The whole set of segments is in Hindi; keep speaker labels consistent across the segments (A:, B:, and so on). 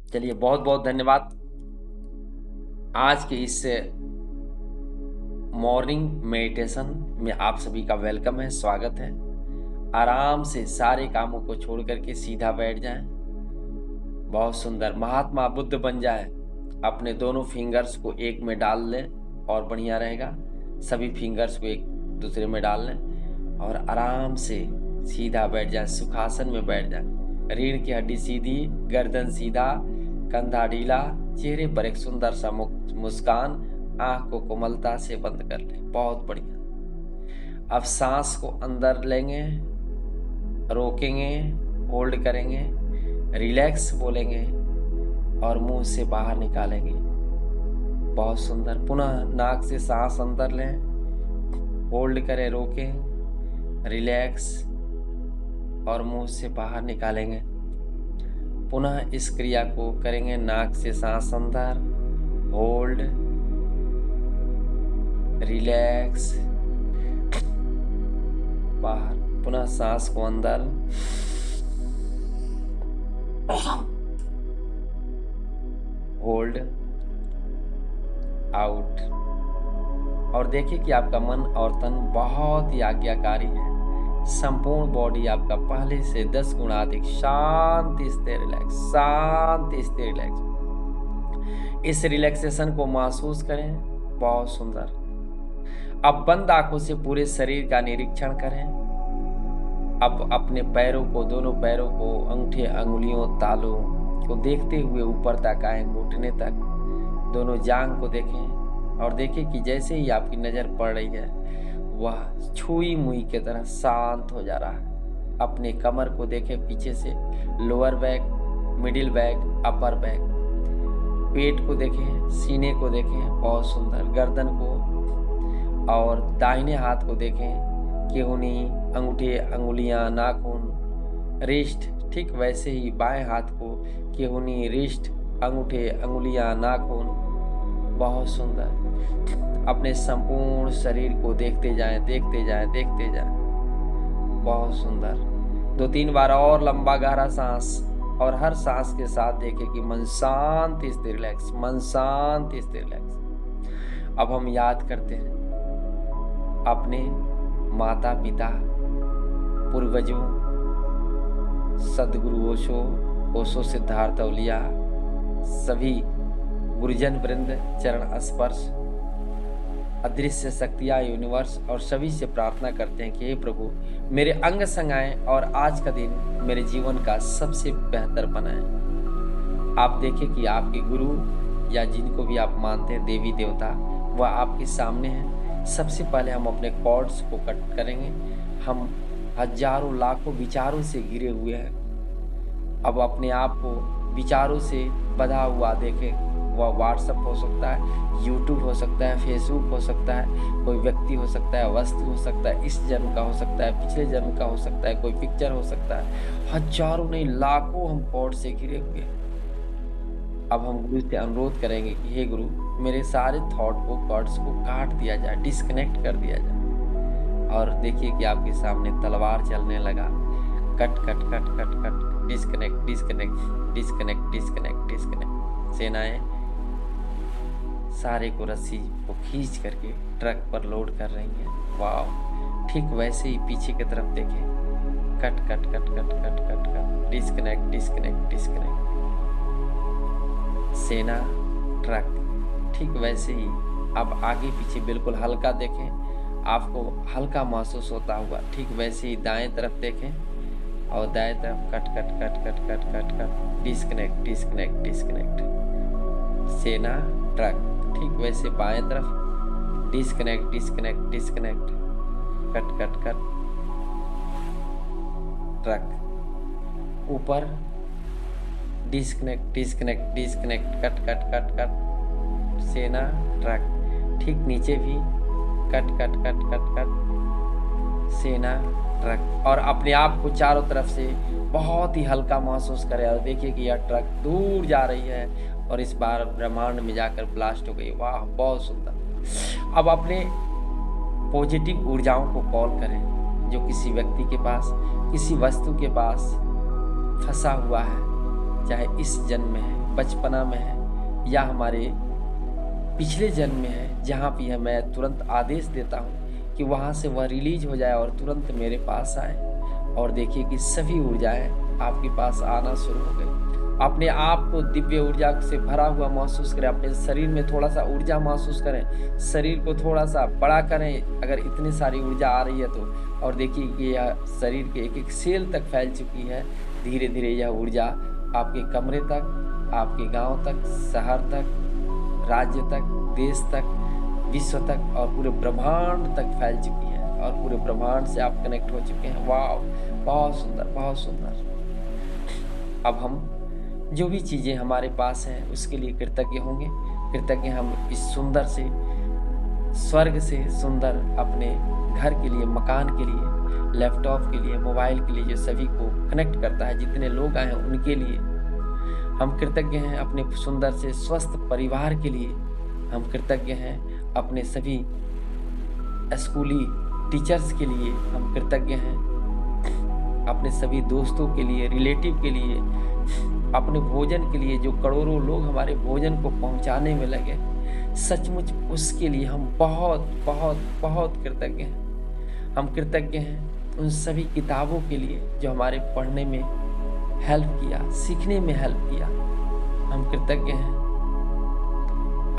A: चलिए, बहुत बहुत धन्यवाद। आज के इस मॉर्निंग मेडिटेशन में आप सभी का वेलकम है, स्वागत है। आराम से सारे कामों को छोड़ करके सीधा बैठ जाएं। बहुत सुंदर महात्मा बुद्ध बन जाए। अपने दोनों फिंगर्स को एक में डाल लें और बढ़िया रहेगा। सभी फिंगर्स को एक दूसरे में डाल लें और आराम से सीधा बैठ जाए, सुखासन में बैठ जाए। रीढ़ की हड्डी सीधी, गर्दन सीधा, कंधा ढीला, चेहरे पर एक सुंदर सा मुस्कान, आंख को कोमलता से बंद कर लें। बहुत बढ़िया। अब सांस को अंदर लेंगे, रोकेंगे, होल्ड करेंगे, रिलैक्स बोलेंगे और मुंह से बाहर निकालेंगे। बहुत सुंदर। पुनः नाक से सांस अंदर लें, होल्ड करें, रोकें, रिलैक्स और मुंह से बाहर निकालेंगे। पुनः इस क्रिया को करेंगे। नाक से सांस अंदर, होल्ड, रिलैक्स, बाहर। पुनः सांस को अंदर, होल्ड, आउट। और देखिए कि आपका मन और तन बहुत ही आज्ञाकारी है। संपूर्ण बॉडी आपका पहले से 10 गुना अधिक शांति से रिलैक्स, शांति से रिलैक्स। इस रिलैक्सेशन को महसूस करें। बहुत सुंदर। अब बंद आंखों से पूरे शरीर का निरीक्षण करें। अब अपने पैरों को, दोनों पैरों को, अंगूठे, अंगुलियों, तालुओं को देखते हुए ऊपर तक आए, घुटने तक। दोनों जांघ को देखें और देखें कि जैसे ही आपकी नजर पड़ रही है वह छुई मुई की तरह शांत हो जा रहा है। अपने कमर को देखें पीछे से, lower back, middle back, upper back. पेट को देखें, सीने को देखें, बहुत सुंदर। गर्दन को और दाहिने हाथ को देखें, केहूनी, अंगूठे, अंगुलियां, नाखून, रिस्ट। ठीक वैसे ही बाएं हाथ को केहूनी, रिस्ट, अंगूठे, अंगुलियां, नाखून। बहुत सुंदर। अपने संपूर्ण शरीर को देखते जाएं, देखते जाएं, देखते जाएं। बहुत सुंदर। 2-3 बार और लंबा गहरा सांस, और हर सांस के साथ देखें कि मन शांति से रिलैक्स, मन शांति से रिलैक्स। अब हम याद करते हैं अपने माता पिता, पूर्वजों, सदगुरु ओशो, ओशो सिद्धार्थ औलिया, सभी गुरुजन वृंद, चरण स्पर्श, अदृश्य शक्तियां, यूनिवर्स, और सभी से प्रार्थना करते हैं कि हे प्रभु, मेरे अंग संग आए और आज का दिन मेरे जीवन का सबसे बेहतर बनाए। आप देखें कि आपके गुरु या जिनको भी आप मानते हैं, देवी देवता, वह आपके सामने है। सबसे पहले हम अपने कॉर्ड्स को कट करेंगे। हम हजारों लाखों विचारों से घिरे हुए हैं। अब अपने आप को विचारों से बधा हुआ देखें। वह व्हाट्सएप हो सकता है, यूट्यूब हो सकता है, फेसबुक हो सकता है, कोई व्यक्ति हो सकता है, वस्तु हो सकता है, इस जन्म का हो सकता है, पिछले जन्म का हो सकता है, कोई पिक्चर हो सकता है। हजारों नहीं, लाखों हम कॉर्ड से घिरे हुए। अब हम गुरु से अनुरोध करेंगे कि हे गुरु, मेरे सारे थॉट को, कॉर्ड्स को काट दिया जाए, डिस्कनेक्ट कर दिया जाए। और देखिए कि आपके सामने तलवार चलने लगा। Cut cut cut cut cut, disconnect disconnect disconnect disconnect disconnect. सेनाएं सारे को रस्सी को खींच करके ट्रक पर लोड कर रही हैं। वाह। ठीक वैसे ही पीछे की तरफ देखें। Cut cut cut cut cut cut cut, disconnect disconnect disconnect. सेना, ट्रक। ठीक वैसे ही अब आगे पीछे बिल्कुल हल्का देखें, आपको हल्का महसूस होता हुआ। ठीक वैसे ही दाएं तरफ देखें और दाएं तरफ cut cut cut cut cut cut cut, disconnect disconnect disconnect. सेना, ट्रक। ठीक वैसे बाएं तरफ disconnect disconnect disconnect, cut cut cut, truck. ऊपर disconnect disconnect disconnect, cut cut cut cut, सेना, ट्रक। ठीक नीचे भी cut cut cut cut cut, सेना, ट्रक। और अपने आप को चारों तरफ से बहुत ही हल्का महसूस करें और देखिए कि यह ट्रक दूर जा रही है और इस बार ब्रह्मांड में जाकर ब्लास्ट हो गई। वाह, बहुत सुंदर। अब अपने पॉजिटिव ऊर्जाओं को कॉल करें जो किसी व्यक्ति के पास, किसी वस्तु के पास फंसा हुआ है, चाहे इस जन्म में है, बचपना में है या हमारे पिछले जन्म में है, जहाँ भी है मैं तुरंत आदेश देता हूँ कि वहाँ से वह रिलीज हो जाए और तुरंत मेरे पास आए। और देखिए कि सभी ऊर्जाएं आपके पास आना शुरू हो गई। अपने आप को दिव्य ऊर्जा से भरा हुआ महसूस करें, अपने शरीर में थोड़ा सा ऊर्जा महसूस करें, शरीर को थोड़ा सा बड़ा करें अगर इतनी सारी ऊर्जा आ रही है तो। और देखिए कि यह शरीर के एक एक सेल तक फैल चुकी है। धीरे धीरे यह ऊर्जा आपके कमरे तक, आपके गांव तक, शहर तक, राज्य तक, देश तक, विश्व तक और पूरे ब्रह्मांड तक फैल चुकी है और पूरे ब्रह्मांड से आप कनेक्ट हो चुके हैं। वाह, बहुत सुंदर, बहुत सुंदर। अब हम जो भी चीज़ें हमारे पास हैं उसके लिए कृतज्ञ होंगे। कृतज्ञ हम इस सुंदर से स्वर्ग से सुंदर अपने घर के लिए, मकान के लिए, लैपटॉप के लिए, मोबाइल के लिए, जो सभी को कनेक्ट करता है, जितने लोग आए हैं उनके लिए हम कृतज्ञ हैं। अपने सुंदर से स्वस्थ परिवार के लिए हम कृतज्ञ हैं। अपने सभी स्कूली टीचर्स के लिए हम कृतज्ञ हैं। अपने सभी दोस्तों के लिए, रिलेटिव के लिए, अपने भोजन के लिए, जो करोड़ों लोग हमारे भोजन को पहुंचाने में लगे, सचमुच उसके लिए हम बहुत बहुत बहुत कृतज्ञ हैं। हम कृतज्ञ हैं उन सभी किताबों के लिए जो हमारे पढ़ने में हेल्प किया, सीखने में हेल्प किया। हम कृतज्ञ हैं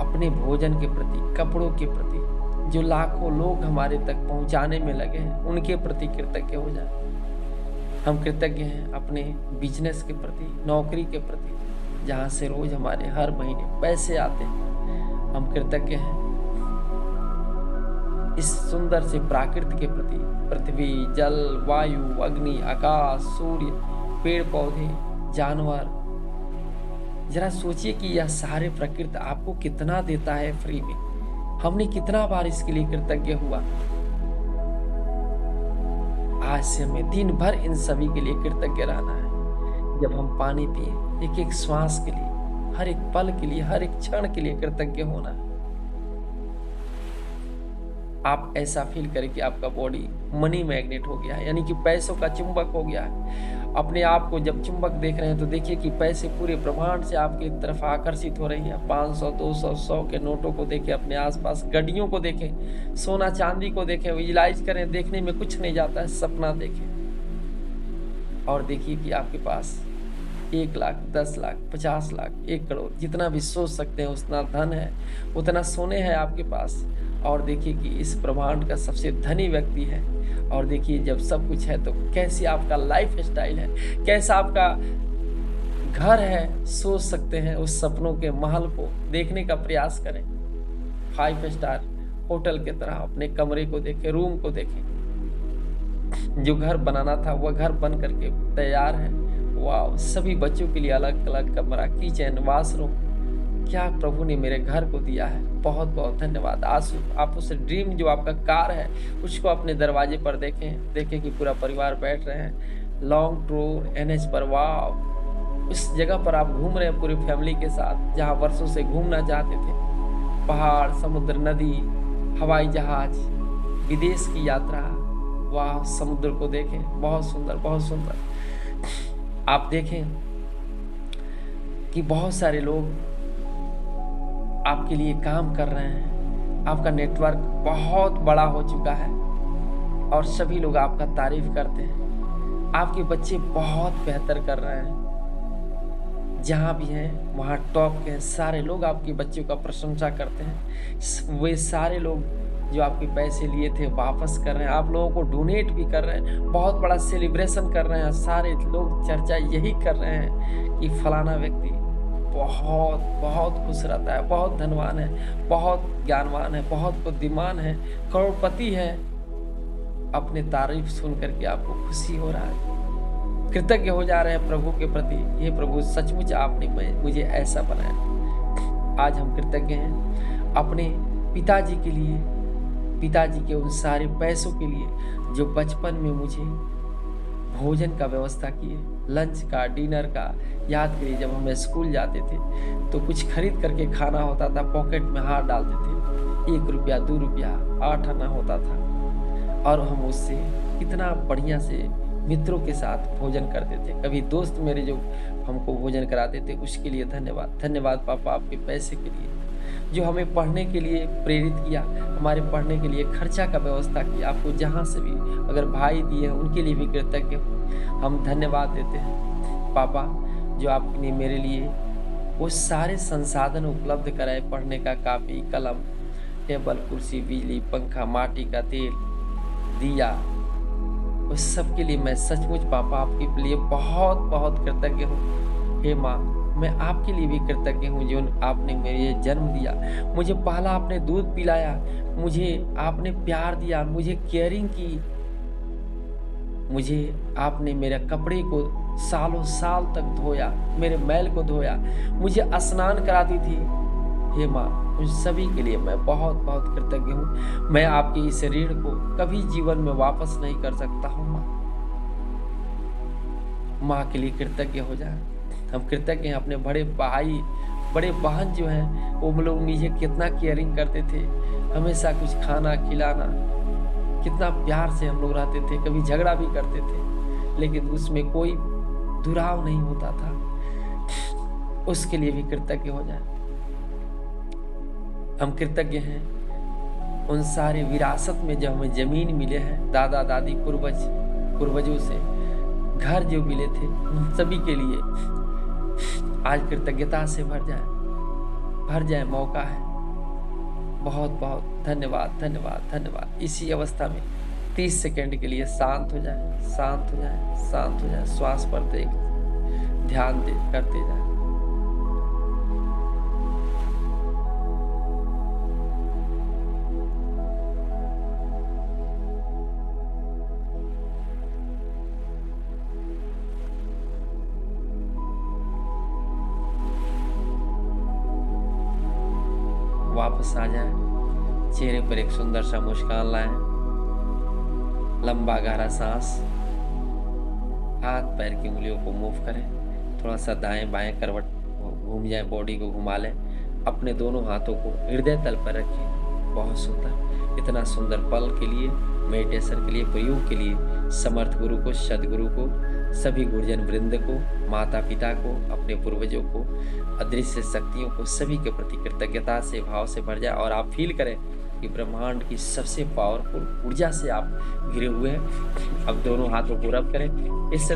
A: अपने भोजन के प्रति, कपड़ों के प्रति, जो लाखों लोग हमारे तक पहुंचाने में लगे हैं, उनके प्रति कृतज्ञ हो जाए। हम कृतज्ञ हैं अपने बिजनेस के प्रति, नौकरी के प्रति, जहाँ से रोज हमारे हर महीने पैसे आते हैं। हम कृतज्ञ हैं इस सुंदर से प्राकृतिक के प्रति, पृथ्वी, जल, वायु, अग्नि, आकाश, सूर्य, पेड़ पौधे, जानवर। जरा सोचिए कि यह सारे प्रकृति आपको कितना देता है फ्री में। हमने कितना बार इसके लिए कृतज्ञ हुआ। आज से हमें दिन भर इन सभी के लिए कृतज्ञ रहना है। जब हम पानी पिए, एक एक श्वास के लिए, हर एक पल के लिए, हर एक क्षण के लिए कृतज्ञ होना है। आप ऐसा फील करें कि आपका बॉडी मनी मैग्नेट हो गया है, यानी कि पैसों का चुंबक हो गया है। अपने आप को जब चुंबक देख रहे हैं तो देखिए कि पैसे पूरे ब्रह्मांड से आपकी तरफ आकर्षित हो रही है। 500, 200, 100 के नोटों को देखें, अपने आसपास गड्डियों को देखें, सोना चांदी को देखें, विजुलाइज करें। देखने में कुछ नहीं जाता है, सपना देखें और देखिए कि आपके पास 1 लाख, 10 लाख, 50 लाख, 1 करोड़, जितना भी सोच सकते हैं उतना धन है, उतना सोने है आपके पास। और देखिए कि इस ब्रह्मांड का सबसे धनी व्यक्ति है। और देखिए जब सब कुछ है तो कैसी आपका लाइफ स्टाइल है, कैसा आपका घर है। सोच सकते हैं उस सपनों के महल को देखने का प्रयास करें। 5 स्टार होटल की तरह अपने कमरे को देखें, रूम को देखें। जो घर बनाना था वह घर बन करके तैयार है। वाह, सभी बच्चों के लिए अलग अलग कमरा, किचन, वाशरूम। क्या प्रभु ने मेरे घर को दिया है, बहुत बहुत धन्यवाद। आप उस ड्रीम जो आपका कार है उसको अपने दरवाजे पर देखें कि पूरा परिवार बैठ रहे हैं लॉन्ग टूर NH पर। वाह, उस जगह पर आप घूम रहे हैं पूरी फैमिली के साथ, जहां वर्षों से घूमना चाहते थे। पहाड़, समुद्र, नदी, हवाई जहाज, विदेश की यात्रा। वाह, समुद्र को देखें, बहुत सुंदर, बहुत सुंदर। आप देखें कि बहुत सारे लोग आपके लिए काम कर रहे हैं। आपका नेटवर्क बहुत बड़ा हो चुका है और सभी लोग आपका तारीफ करते हैं। आपके बच्चे बहुत बेहतर कर रहे हैं, जहाँ भी हैं वहाँ टॉप के हैं। सारे लोग आपके बच्चों का प्रशंसा करते हैं। वे सारे लोग जो आपके पैसे लिए थे वापस कर रहे हैं, आप लोगों को डोनेट भी कर रहे हैं, बहुत बड़ा सेलिब्रेशन कर रहे हैं। सारे लोग चर्चा यही कर रहे हैं कि फलाना व्यक्ति बहुत बहुत खुश रहता है, बहुत धनवान है, बहुत ज्ञानवान है, बहुत बुद्धिमान है, करोड़पति है। अपने तारीफ सुन करके आपको खुशी हो रहा है, कृतज्ञ हो जा रहे हैं प्रभु के प्रति। ये प्रभु सचमुच आपने मुझे ऐसा बनाया। आज हम कृतज्ञ हैं अपने पिताजी के लिए, पिताजी के उन सारे पैसों के लिए जो बचपन में मुझे भोजन का व्यवस्था किए, लंच का, डिनर का। याद करिए जब हम स्कूल जाते थे तो कुछ खरीद करके खाना होता था, पॉकेट में हाथ डालते थे, 1 रुपया, 2 रुपया, 8 आना होता था और हम उससे कितना बढ़िया से मित्रों के साथ भोजन करते थे। कभी दोस्त मेरे जो हमको भोजन कराते थे, उसके लिए धन्यवाद। धन्यवाद पापा आपके पैसे के लिए, जो हमें पढ़ने के लिए प्रेरित किया, हमारे पढ़ने के लिए खर्चा का व्यवस्था किया। आपको जहाँ से भी अगर भाई दिए हैं उनके लिए भी कृतज्ञ हूँ। हम धन्यवाद देते हैं पापा, जो आपने मेरे लिए वो सारे संसाधन उपलब्ध कराए, पढ़ने का कापी, कलम, टेबल, कुर्सी, बिजली, पंखा, माटी का तेल, दिया, उस सब के लिए मैं सचमुच पापा आपके लिए बहुत बहुत कृतज्ञ हूँ। हे माँ, मैं आपके लिए भी कृतज्ञ हूँ जो आपने मेरे जन्म दिया, मुझे पहला आपने दूध पिलाया, मुझे आपने प्यार दिया, मुझे केयरिंग की, मुझे आपने मेरे कपड़े को सालों साल तक धोया, मेरे मैल को धोया, मुझे स्नान कराती थी। हे माँ, उन सभी के लिए मैं बहुत बहुत कृतज्ञ हूँ। मैं आपके इस ऋण को कभी जीवन में वापस नहीं कर सकता हूँ। माँ के लिए कृतज्ञ हो जाए। हम कृतज्ञ हैं अपने बड़े भाई, बड़े बहन जो हैं, वो लोग मुझे कितना केयरिंग करते थे, हमेशा कुछ खाना खिलाना, कितना प्यार से हम लोग रहते थे। कभी झगड़ा भी करते थे, लेकिन उसमें कोई दुराव नहीं होता था। उसके लिए भी कृतज्ञ हो जाए। हम कृतज्ञ हैं उन सारे विरासत में जो हमें जमीन मिले हैं, दादा दादी पूर्वजों से घर जो मिले थे, उन सभी के लिए आज कृतज्ञता से भर जाए मौका है। बहुत बहुत धन्यवाद धन्यवाद धन्यवाद। इसी अवस्था में 30 सेकंड के लिए शांत हो जाए, शांत हो जाए, शांत हो जाए। श्वास पर ध्यान करते जाए। वापस आ जाए, चेहरे पर एक सुंदर सा मुस्कान लाएं, लंबा गहरा सांस, हाथ पैर की उंगलियों को मूव करें, थोड़ा सा दाएं बाएं करवट घूम जाए, बॉडी को घुमा लें, अपने दोनों हाथों को हृदय तल पर रखें। बहुत सुंदर, इतना सुंदर पल के लिए, मेडिटेशन के लिए, प्रयोग के लिए समर्थ गुरु को, सदगुरु को, सभी गुरुजन वृंद को, माता पिता को, अपने पूर्वजों को, अदृश्य शक्तियों को, सभी के प्रति कृतज्ञता से भाव से भर जाए। और आप फील करें कि ब्रह्मांड की सबसे पावरफुल ऊर्जा से आप घिरे हुए हैं। अब दोनों हाथों को रब करें, इस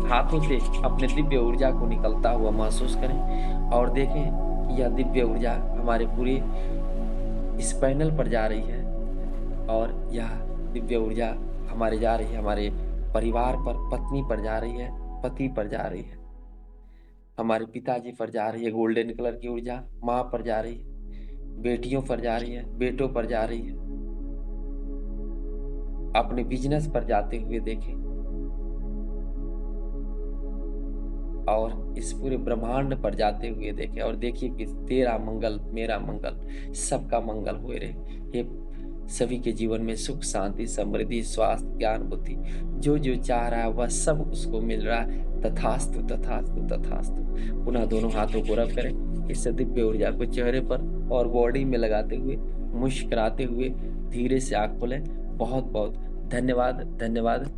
A: हाथों से अपने दिव्य ऊर्जा को निकलता हुआ महसूस करें और देखें कि यह दिव्य ऊर्जा हमारे पूरे इस पैनल पर जा रही है और यह दिव्य ऊर्जा हमारे जा रही है, हमारे परिवार पर, पत्नी पर जा रही है, पति पर जा रही है, हमारे पिताजी पर जा रही है गोल्डन कलर की ऊर्जा, माँ पर जा रही है, बेटियों पर जा रही है, बेटों पर जा रही है। अपने बिजनेस पर जाते हुए देखें और इस पूरे ब्रह्मांड पर जाते हुए देखें और देखिए कि तेरा मंगल, मेरा मंगल, सबका मंगल हो रहे। ये सभी के जीवन में सुख, शांति, समृद्धि, स्वास्थ्य, ज्ञान, बुद्धि, जो जो चाह रहा है वह सब उसको मिल रहा है। तथास्तु तथास्तु तथास्तु। पुनः दोनों हाथों को रब करें, इस दिव्य ऊर्जा को चेहरे पर और बॉडी में लगाते हुए, मुस्कुराते हुए धीरे से आँख खोलें। बहुत बहुत धन्यवाद धन्यवाद।